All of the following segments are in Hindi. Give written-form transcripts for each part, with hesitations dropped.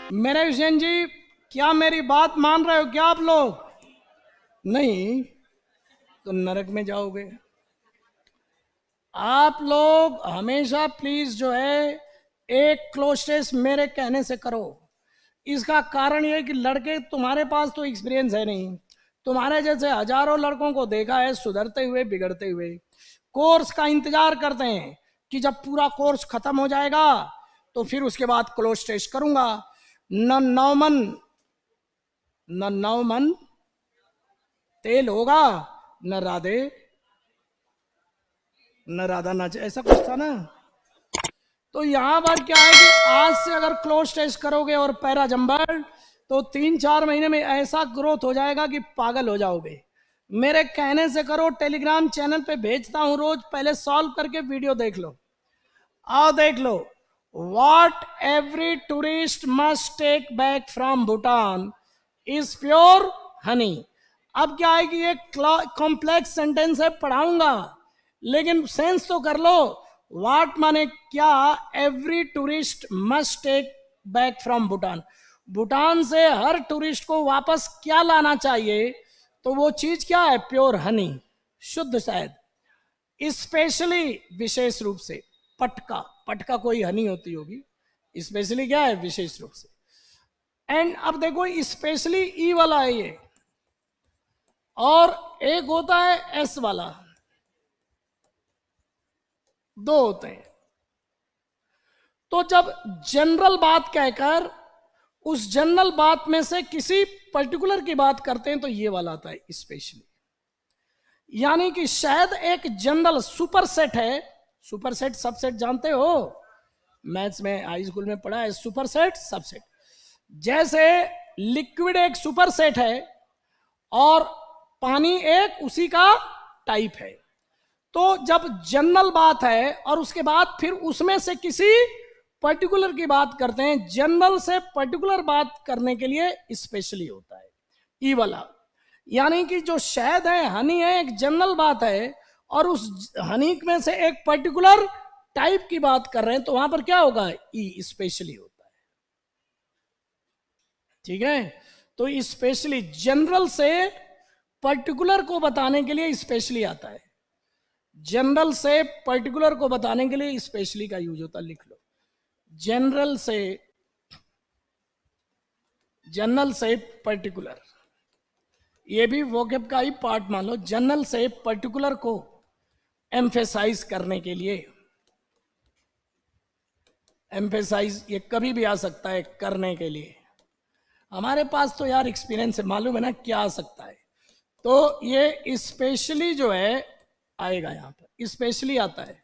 मेरे हुसैन जी, क्या मेरी बात मान रहे हो क्या आप लोग? नहीं तो नरक में जाओगे। आप लोग हमेशा प्लीज जो है एक क्लोज टेस्ट मेरे कहने से करो। इसका कारण यह है कि लड़के, तुम्हारे पास तो एक्सपीरियंस है नहीं। तुम्हारे जैसे हजारों लड़कों को देखा है सुधरते हुए बिगड़ते हुए। कोर्स का इंतजार करते हैं कि जब पूरा कोर्स खत्म हो जाएगा तो फिर उसके बाद क्लोज टेस्ट करूंगा। न नौमन न नौमन तेल होगा, न राधे न राधा नाच, ऐसा कुछ था ना। तो यहां पर क्या है कि आज से अगर क्लोज टेस्ट करोगे और पैरा जंबर, तो 3-4 महीने में ऐसा ग्रोथ हो जाएगा कि पागल हो जाओगे। मेरे कहने से करो। टेलीग्राम चैनल पे भेजता हूं रोज, पहले सॉल्व करके वीडियो देख लो। आओ देख लो। What every tourist must take back from Bhutan is pure honey. अब क्या है कि ये कॉम्प्लेक्स सेंटेंस है, पढ़ाऊंगा, लेकिन सेंस तो कर लो। वाट माने क्या? Every tourist must take back from Bhutan. Bhutan से हर टूरिस्ट को वापस क्या लाना चाहिए? तो वो चीज क्या है? प्योर हनी, शुद्ध शहद। स्पेशली, विशेष रूप से, पटका। पटका कोई हनी होती होगी, स्पेशली क्या है? विशेष रूप से। एंड अब देखो, स्पेशली ई वाला है ये, और एक होता है एस वाला। दो होते हैं। तो जब जनरल बात कहकर उस जनरल बात में से किसी पर्टिकुलर की बात करते हैं तो ये वाला आता है स्पेशली। यानी कि शायद एक जनरल सुपर सेट है। सुपर सेट सबसेट जानते हो, मैथ्स में हाई स्कूल में पढ़ा है, सुपर सेट सबसेट। जैसे लिक्विड एक सुपर सेट है और पानी एक उसी का टाइप है। तो जब जनरल बात है और उसके बाद फिर उसमें से किसी पर्टिकुलर की बात करते हैं, जनरल से पर्टिकुलर बात करने के लिए स्पेशली होता है ई वाला। यानी कि जो शहद है, हनी है, एक जनरल बात है, और उस हनी में से एक पर्टिकुलर टाइप की बात कर रहे हैं, तो वहां पर क्या होगा? ई स्पेशली होता है। ठीक है। तो स्पेशली जनरल से पर्टिकुलर को बताने के लिए स्पेशली आता है। जनरल से पर्टिकुलर को बताने के लिए स्पेशली का यूज होता है। लिख लो, जनरल से पर्टिकुलर। ये भी वोकेब का ही पार्ट मान लो। जनरल से पर्टिकुलर को एम्फेसाइज करने के लिए, एम्फेसाइज ये कभी भी आ सकता है करने के लिए। हमारे पास तो यार एक्सपीरियंस है, मालूम है ना क्या आ सकता है। तो ये स्पेशली जो है आएगा, यहां पर स्पेशली आता है।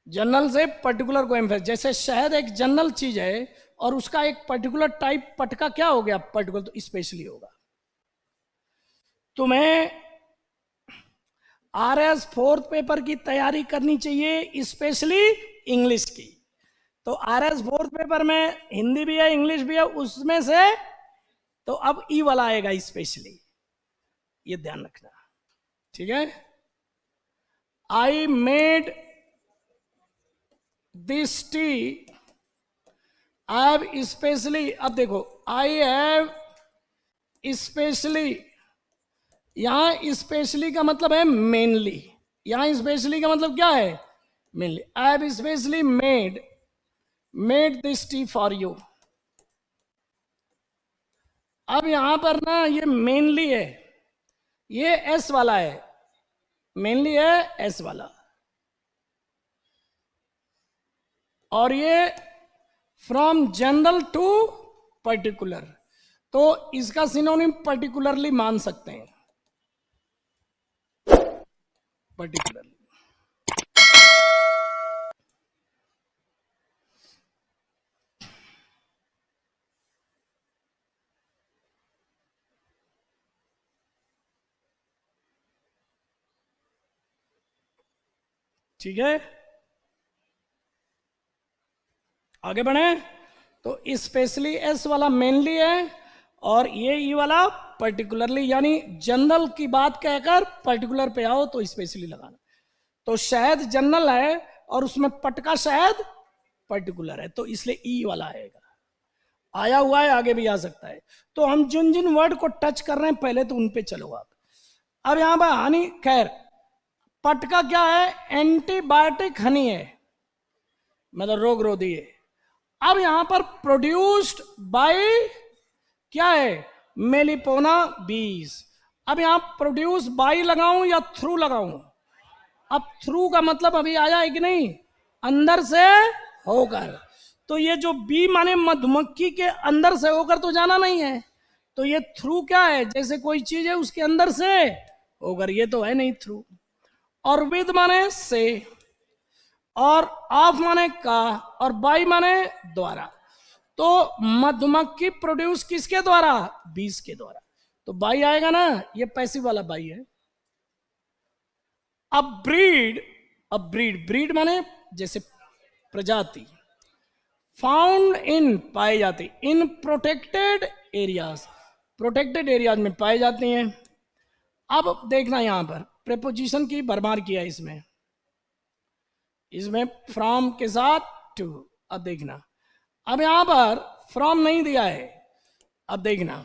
जनरल से पर्टिकुलर को एम्फेसाइज, जैसे शहद एक जनरल चीज है और उसका एक पर्टिकुलर टाइप पटका क्या हो गया? पर्टिकुलर, तो स्पेशली होगा। तुम्हें आरएस फोर्थ पेपर की तैयारी करनी चाहिए, स्पेशली इंग्लिश की। तो आरएस फोर्थ पेपर में हिंदी भी है इंग्लिश भी है, उसमें से तो अब ई वाला आएगा स्पेशली, ये ध्यान रखना। ठीक है। I made this T, I have specially. अब देखो, आई हैव स्पेशली, यहां स्पेशली का मतलब है मेनली। यहां स्पेशली का मतलब क्या है? Mainly. I have specially made this T for you. अब यहां पर ना ये मेनली है, ये एस वाला है, मेनली है एस वाला, और ये फ्रॉम जनरल टू पर्टिकुलर, तो इसका सिनोनिम पर्टिकुलरली मान सकते हैं। पर्टिकुलरली। ठीक है, आगे बढ़े। तो स्पेशली एस वाला मेनली है, और ये ई वाला पर्टिकुलरली, यानी जनरल की बात कहकर पर्टिकुलर पे आओ तो स्पेशली लगाना। तो शहद जनरल है और उसमें पटका शहद पर्टिकुलर है, तो इसलिए ई वाला आएगा। आया हुआ है, आगे भी आ सकता है। तो हम जिन जिन वर्ड को टच कर रहे हैं पहले तो उन पे चलो आप। अब यहां पर हनी, खैर पट का क्या है, एंटीबायोटिक हनी है, मतलब रोग रोधी है। अब यहां पर प्रोड्यूस्ड बाय क्या है, मेलिपोना बीज। अब यहां प्रोड्यूस बाय लगाऊं या थ्रू लगाऊं? अब थ्रू का मतलब अभी आया है कि नहीं, अंदर से होकर। तो ये जो बी माने मधुमक्खी के अंदर से होकर तो जाना नहीं है, तो ये थ्रू क्या है, जैसे कोई चीज है उसके अंदर से होकर, ये तो है नहीं थ्रू। और विद माने से, और ऑफ माने का, और बाई माने द्वारा। तो मधुमक्खी प्रोड्यूस किसके द्वारा, बीज के द्वारा, तो बाई आएगा ना, ये पैसिव वाला बाई है। अब ब्रीड, अब ब्रीड, ब्रीड माने जैसे प्रजाति, फाउंड इन पाए जाते, इन प्रोटेक्टेड एरियाज, प्रोटेक्टेड एरियाज में पाए जाते हैं। अब देखना यहां पर प्रेपोजिशन की भरमार किया इसमें, इसमें फ्रॉम के साथ टू। अब देखना, अब यहां पर फ्रॉम नहीं दिया है। अब देखना,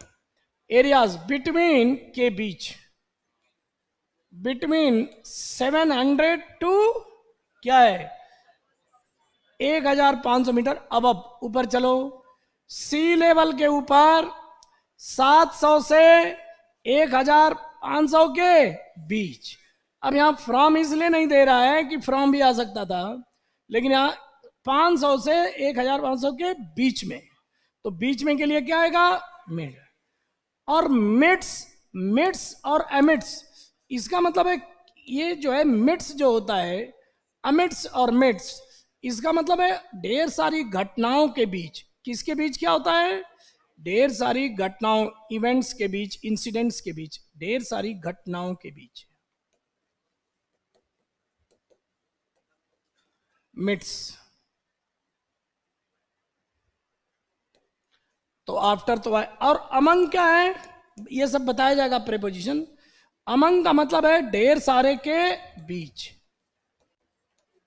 एरियाज बिटवीन के बीच, बिटवीन 700 टू क्या है 1500 मीटर। अब ऊपर चलो, सी लेवल के ऊपर 700 से 1500 के बीच। अब यहां फ्रॉम इसलिए नहीं दे रहा है कि फ्रॉम भी आ सकता था, लेकिन यहां 500 से 1500 के बीच में, तो बीच में के लिए क्या आएगा, मिड। और मिड्स, मिड्स और एमिड्स, इसका मतलब है ये जो है मिड्स जो होता है, अमिड्स और मिड्स, इसका मतलब है ढेर सारी घटनाओं के बीच। किसके बीच क्या होता है, ढेर सारी घटनाओं, इवेंट्स के बीच, इंसिडेंट्स के बीच, ढेर सारी घटनाओं के बीच मिड्स। तो आफ्टर तो है, और अमंग क्या है, ये सब बताया जाएगा प्रेपोजिशन। अमंग का मतलब है ढेर सारे के बीच,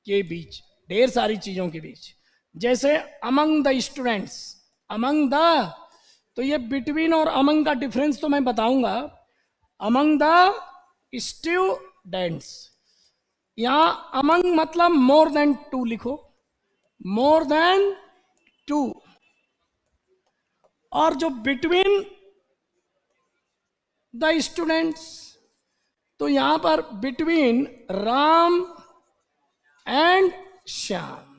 के बीच, ढेर सारी चीजों के बीच। जैसे among the students, among the, तो ये बिटवीन और अमंग का डिफरेंस तो मैं बताऊंगा। अमंग द स्टूडेंट्स, यहां अमंग मतलब मोर देन टू लिखो, मोर देन टू। और जो बिटवीन द स्टूडेंट्स, तो यहां पर बिटवीन राम एंड श्याम,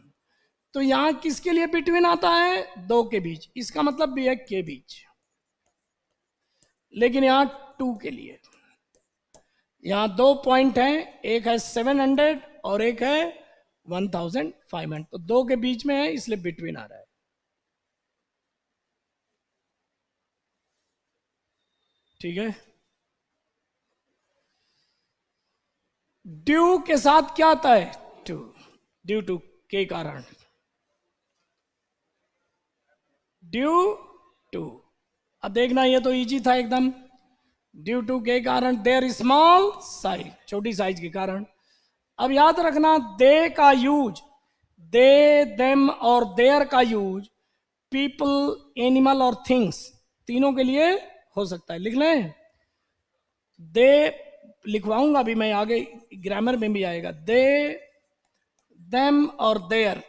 तो यहां किसके लिए बिटवीन आता है, दो के बीच, इसका मतलब भी है के बीच, लेकिन यहां टू के लिए। यहां दो पॉइंट हैं, एक है 700 और एक है 1500, तो दो के बीच में है इसलिए बिटवीन आ रहा है। ठीक है। ड्यू के साथ क्या आता है, टू, ड्यू टू के कारण, ड्यू टू। अब देखना, ये तो इजी था एकदम, ड्यू टू के कारण, देयर स्मॉल साइज, छोटी साइज के कारण। अब याद रखना, दे का यूज, दे, देम और देयर का यूज पीपल, एनिमल और थिंग्स तीनों के लिए हो सकता है। लिख लें, दे लिखवाऊंगा भी मैं आगे, ग्रामर में भी आएगा। दे, देम और देयर,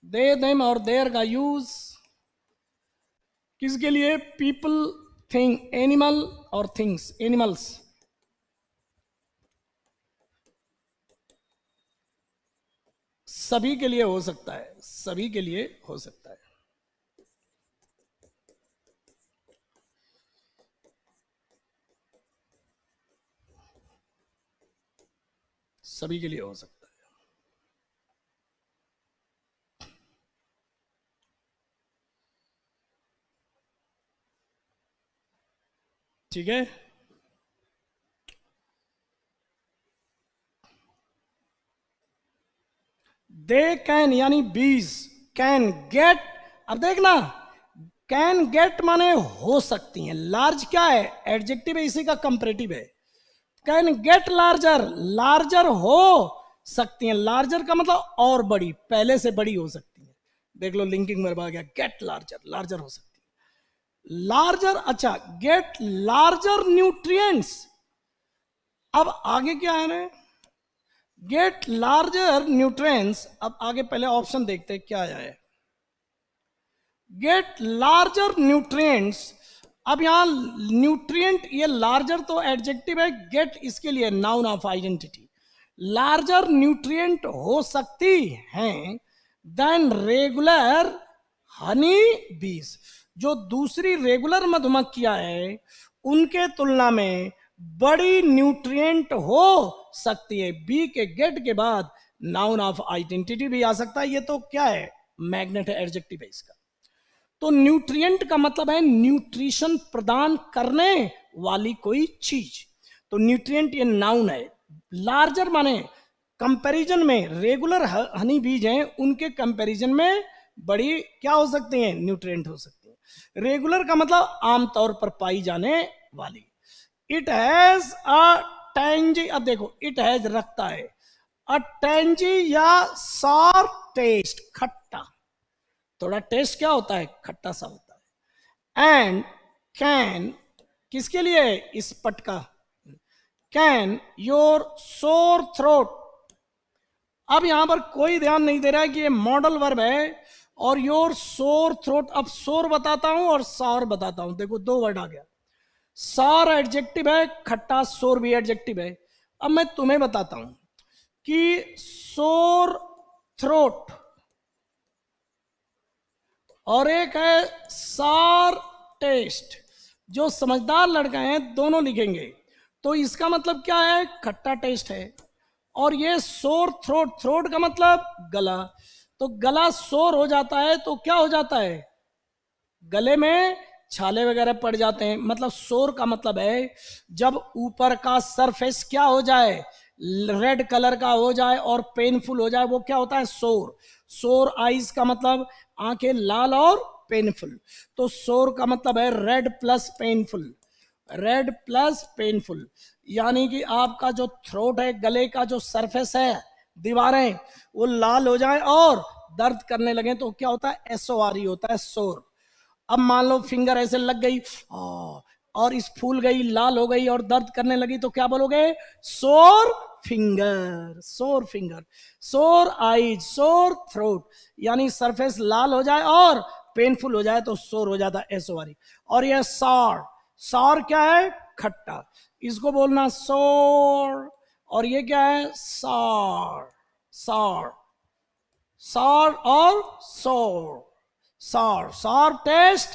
दे, देम और देयर का यूज किसके लिए, पीपल, थिंग, एनिमल और थिंग्स, एनिमल्स, सभी के लिए हो सकता है, सभी के लिए हो सकता है। सभी के लिए हो सकता है। ठीक है। दे कैन यानी बीज, कैन गेट। अब देखना, कैन गेट माने हो सकती हैं, लार्ज क्या है, एडजेक्टिव है, इसी का कंपैरेटिव है। कैन गेट लार्जर, लार्जर हो सकती हैं, लार्जर का मतलब और बड़ी, पहले से बड़ी हो सकती है। देख लो लिंकिंग वर्ब आ गया, गेट लार्जर, लार्जर हो सकती है, लार्जर। अच्छा, गेट लार्जर न्यूट्रिएंट्स। अब आगे क्या है ना, गेट लार्जर न्यूट्रिएंट्स। अब आगे पहले ऑप्शन देखते हैं क्या आया है, गेट लार्जर न्यूट्रिएंट्स। अब यहां न्यूट्रिएंट, ये लार्जर तो एडजेक्टिव है, गेट इसके लिए noun of identity. Larger nutrient हो सकती हैं देन रेगुलर हनी बीज, जो दूसरी रेगुलर मधुमक्खियां है उनके तुलना में बड़ी न्यूट्रिएंट हो सकती है। बी के गेट के बाद नाउन ऑफ आइडेंटिटी भी आ सकता है। ये तो क्या है, मैग्नेट है, एडजेक्टिव है इसका। तो न्यूट्रिएंट का मतलब है न्यूट्रिशन प्रदान करने वाली कोई चीज, तो न्यूट्रिएंट ये नाउन है। लार्जर माने कंपैरिजन में, रेगुलर हनी बीज हैं उनके कंपैरिजन में बड़ी क्या हो सकती हैं, न्यूट्रिएंट हो सकती हैं। रेगुलर का मतलब आमतौर पर पाई जाने वाली। इट हैज अ टेंजी, अब देखो इट हैज रखता है, अ टेंजी या सार टेस्ट, खट्टा, थोड़ा टेस्ट क्या होता है, खट्टा सा होता है। एंड कैन किसके लिए, इस पटका, कैन योर सोर थ्रोट। अब यहां पर कोई ध्यान नहीं दे रहा है कि ये मॉडल वर्ब है और योर सोर थ्रोट। अब सोर बताता हूं और सार बताता हूं, देखो दो वर्ड आ गया। सार एडजेक्टिव है, खट्टा, सोर भी एडजेक्टिव है। अब मैं तुम्हें बताता हूं कि सोर थ्रोट और एक है सार टेस्ट। जो समझदार लड़के हैं दोनों लिखेंगे, तो इसका मतलब क्या है, खट्टा टेस्ट है। और ये सोर थ्रोट, थ्रोट का मतलब गला, तो गला सोर हो जाता है तो क्या हो जाता है, गले में छाले वगैरह पड़ जाते हैं। मतलब सोर का मतलब है जब ऊपर का सरफेस क्या हो जाए, रेड कलर का हो जाए और पेनफुल हो जाए, वो क्या होता है, सोर। सोर आइज का मतलब आंखें लाल और पेनफुल, तो सोर का मतलब है red plus painful, red plus painful. यानी कि आपका जो थ्रोट है, गले का जो सरफेस है, दीवारें, वो लाल हो जाए और दर्द करने लगे तो क्या होता है, SORE होता है, सोर। अब मान लो फिंगर ऐसे लग गई और इस फूल गई, लाल हो गई और दर्द करने लगी, तो क्या बोलोगे, सोर फिंगर, सोर फिंगर। सोर आईज, सोर थ्रोट, यानी सरफेस लाल हो जाए और पेनफुल हो जाए तो सोर हो जाता है, SORE। और यह सार, सार क्या है, खट्टा, इसको बोलना सोर। और ये क्या है, सार, सार, सार और सोर। सार, सार टेस्ट,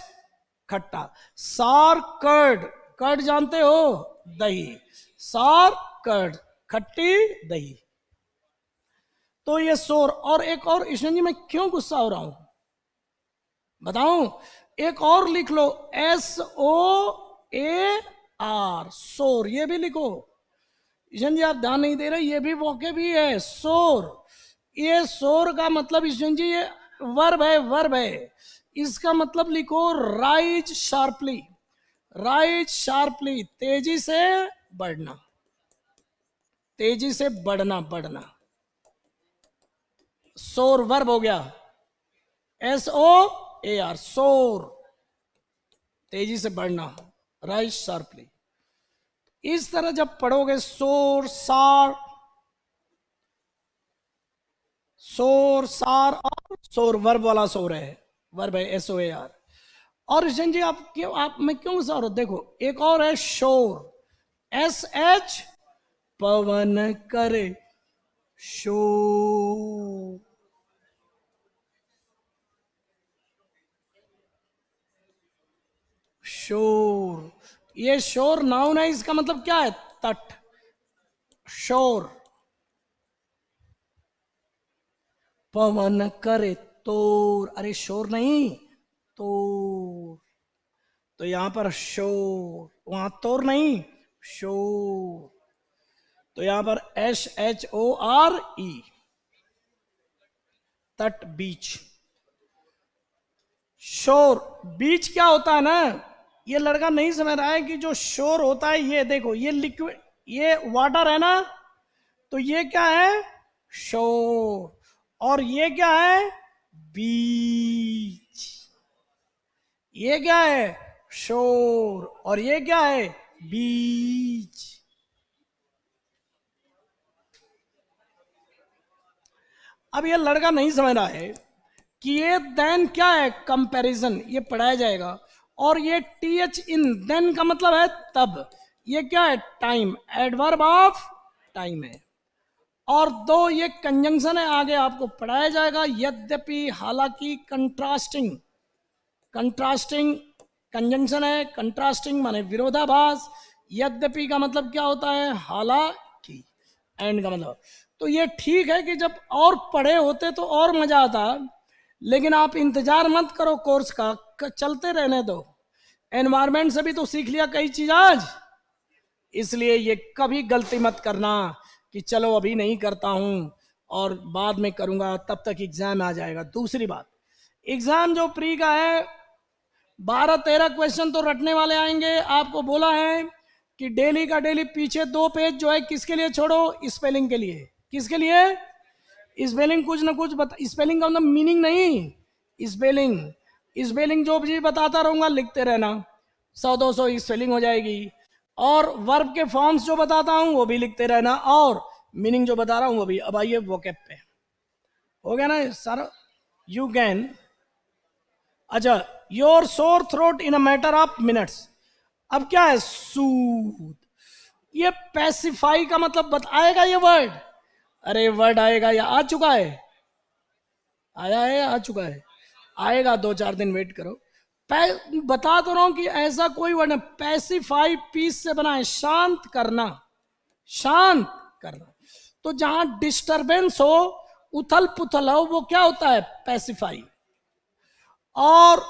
खट्टा। सार कर्ड, कर्ड जानते हो, दही, सार कर्ड, खट्टी दही। तो ये सोर। और एक और, ईशन जी मैं क्यों गुस्सा हो रहा हूं बताऊं, एक और लिख लो, SOAR, सोर, ये भी लिखो। ईशन जी आप ध्यान नहीं दे रहे, ये भी वोके भी है, सोर। ये सोर का मतलब ईशन जी ये वर्ब है, वर्ब है। इसका मतलब लिखो राइज शार्पली, राइज शार्पली, तेजी से बढ़ना, तेजी से बढ़ना, बढ़ना। सोर वर्ब हो गया, SOAR, सोर, तेजी से बढ़ना, राइज शार्पली। इस तरह जब पढ़ोगे, सोर, सार, सोर, सार और सोर, वर्ब वाला सोर है, वर्ब है, SOAR। और ईशन जी आप क्यों, आप मैं क्यों गुस्सा हो रहा हूं, देखो एक और है शोर, SH, पवन करे शोर, शोर। ये शोर नाउन है, इसका मतलब क्या है, तट, शोर। पवन करे तोर, अरे शोर नहीं, तोर, तो यहां पर शोर, वहां तोर नहीं, शोर। तो यहां पर SHORE, तट, बीच। शोर, बीच क्या होता है ना, ये लड़का नहीं समझ रहा है कि जो शोर होता है, ये देखो, ये लिक्विड, ये वाटर है ना, तो ये क्या है, शोर। और ये क्या है, बीच। ये क्या है? शोर। और ये क्या है? बीच। अब ये लड़का नहीं समझ रहा है कि ये देन क्या है? कंपैरिजन। ये पढ़ाया जाएगा। और ये टी एच इन देन का मतलब है तब। ये क्या है? टाइम। एडवर्ब ऑफ टाइम है। और दो ये कंजंक्शन है, आगे आपको पढ़ाया जाएगा। यद्यपि, हालांकि, कंट्रास्टिंग। कंट्रास्टिंग कंजंक्शन है। कंट्रास्टिंग माने विरोधाभास। यद्यपि का मतलब क्या होता है? हालांकि। एंड का मतलब। तो ये ठीक है कि जब और पढ़े होते तो और मजा आता, लेकिन आप इंतजार मत करो कोर्स का, चलते रहने दो। एनवायरमेंट से भी तो सीख लिया कई चीज आज। इसलिए ये कभी गलती मत करना कि चलो अभी नहीं करता हूं और बाद में करूंगा, तब तक एग्जाम आ जाएगा। दूसरी बात, एग्जाम जो प्री का है 12-13 क्वेश्चन तो रटने वाले आएंगे। आपको बोला है कि डेली का डेली पीछे 2 पेज जो है किसके लिए छोड़ो? स्पेलिंग के लिए। किसके लिए? स्पेलिंग कुछ ना कुछ स्पेलिंग का मतलब मीनिंग नहीं, स्पेलिंग। स्पेलिंग जो भी बताता रहूंगा लिखते रहना, 100-200 स्पेलिंग हो जाएगी। और वर्ब के फॉर्म्स जो बताता हूं वो भी लिखते रहना, और मीनिंग जो बता रहा हूं वो भी। अब आइए वोकैब पे। हो गया ना सर? You can. अच्छा, your sore throat in a matter of minutes. अब क्या है? सूद। ये पैसिफाई का मतलब बताएगा ये वर्ड। अरे वर्ड आएगा या आ चुका है? आया है? आ चुका है? आएगा, 2-4 दिन वेट करो। बता तो रहा हूं कि ऐसा कोई वर्ड है। पैसिफाई पीस से बना है, शांत करना। शांत करना। तो जहां डिस्टरबेंस हो, उथल पुथल हो, वो क्या होता है? पैसिफाई। और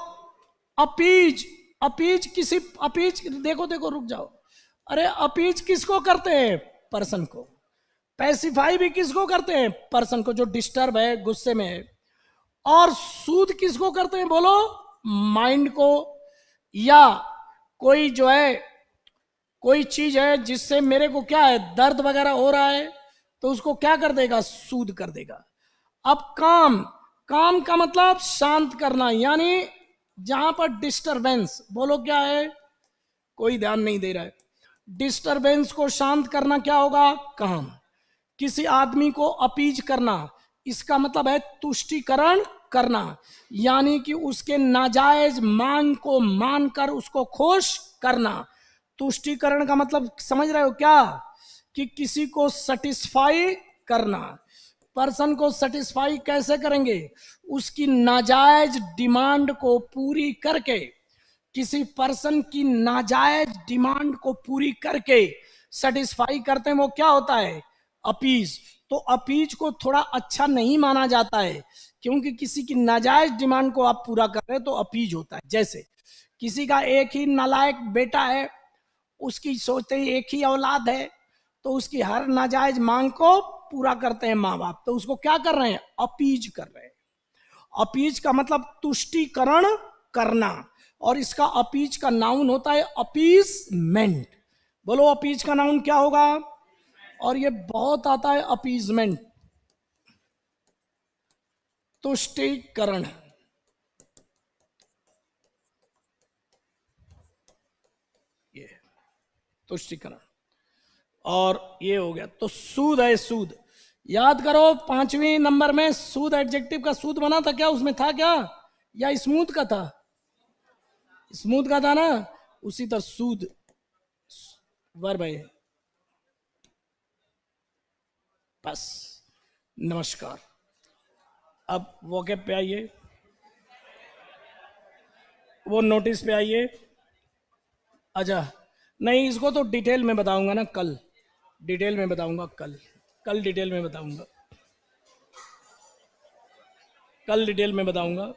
अपीज। अपीज किसी, अपीज देखो देखो रुक जाओ। अरे अपीज किसको करते हैं? पर्सन को। पैसिफाई भी किसको करते हैं? पर्सन को, जो डिस्टर्ब है, गुस्से में है। और सूद किसको करते हैं बोलो? माइंड को। या कोई जो है, कोई चीज है जिससे मेरे को क्या है, दर्द वगैरह हो रहा है, तो उसको क्या कर देगा? सूद कर देगा। अब काम। काम का मतलब शांत करना, यानी जहां पर डिस्टरबेंस, बोलो क्या है? कोई ध्यान नहीं दे रहा है। डिस्टरबेंस को शांत करना क्या होगा? काम। किसी आदमी को अपीज करना, इसका मतलब है तुष्टिकरण करना, यानी कि उसके नाजायज मांग को मानकर उसको खुश करना। तुष्टिकरण का मतलब समझ रहे हो क्या? कि किसी को सेटिस्फाई करना। पर्सन को सेटिस्फाई कैसे करेंगे? उसकी नाजायज डिमांड को पूरी करके। किसी पर्सन की नाजायज डिमांड को पूरी करके सेटिस्फाई करते हैं, वो क्या होता है? अपीज। तो अपीज को थोड़ा अच्छा नहीं माना जाता है, क्योंकि किसी की नाजायज डिमांड को आप पूरा कर रहे हैं तो अपीज होता है। जैसे किसी का एक ही नालायक बेटा है, उसकी सोचते ही एक ही औलाद है, तो उसकी हर नाजायज मांग को पूरा करते हैं माँ बाप, तो उसको क्या कर रहे हैं? अपीज कर रहे हैं। अपीज का मतलब तुष्टिकरण करना, और इसका अपीज का नाउन होता है अपीजमेंट। बोलो अपीज का नाउन क्या होगा? और ये बहुत आता है अपीजमेंट, तुष्टिकरण। ये तुष्टिकरण। और ये हो गया। तो सूद है, सूद। याद करो 5वीं नंबर में सूद एडजेक्टिव का सूद बना था क्या? उसमें था क्या? या स्मूथ का था? स्मूथ का था ना। उसी तरह सूद वर्ब है। बस। नमस्कार। अब वोकैब पे आइए, वो नोटिस पे आइए। अच्छा, नहीं इसको तो डिटेल में बताऊंगा ना कल। डिटेल में बताऊंगा कल। कल डिटेल में बताऊंगा। कल डिटेल में बताऊंगा।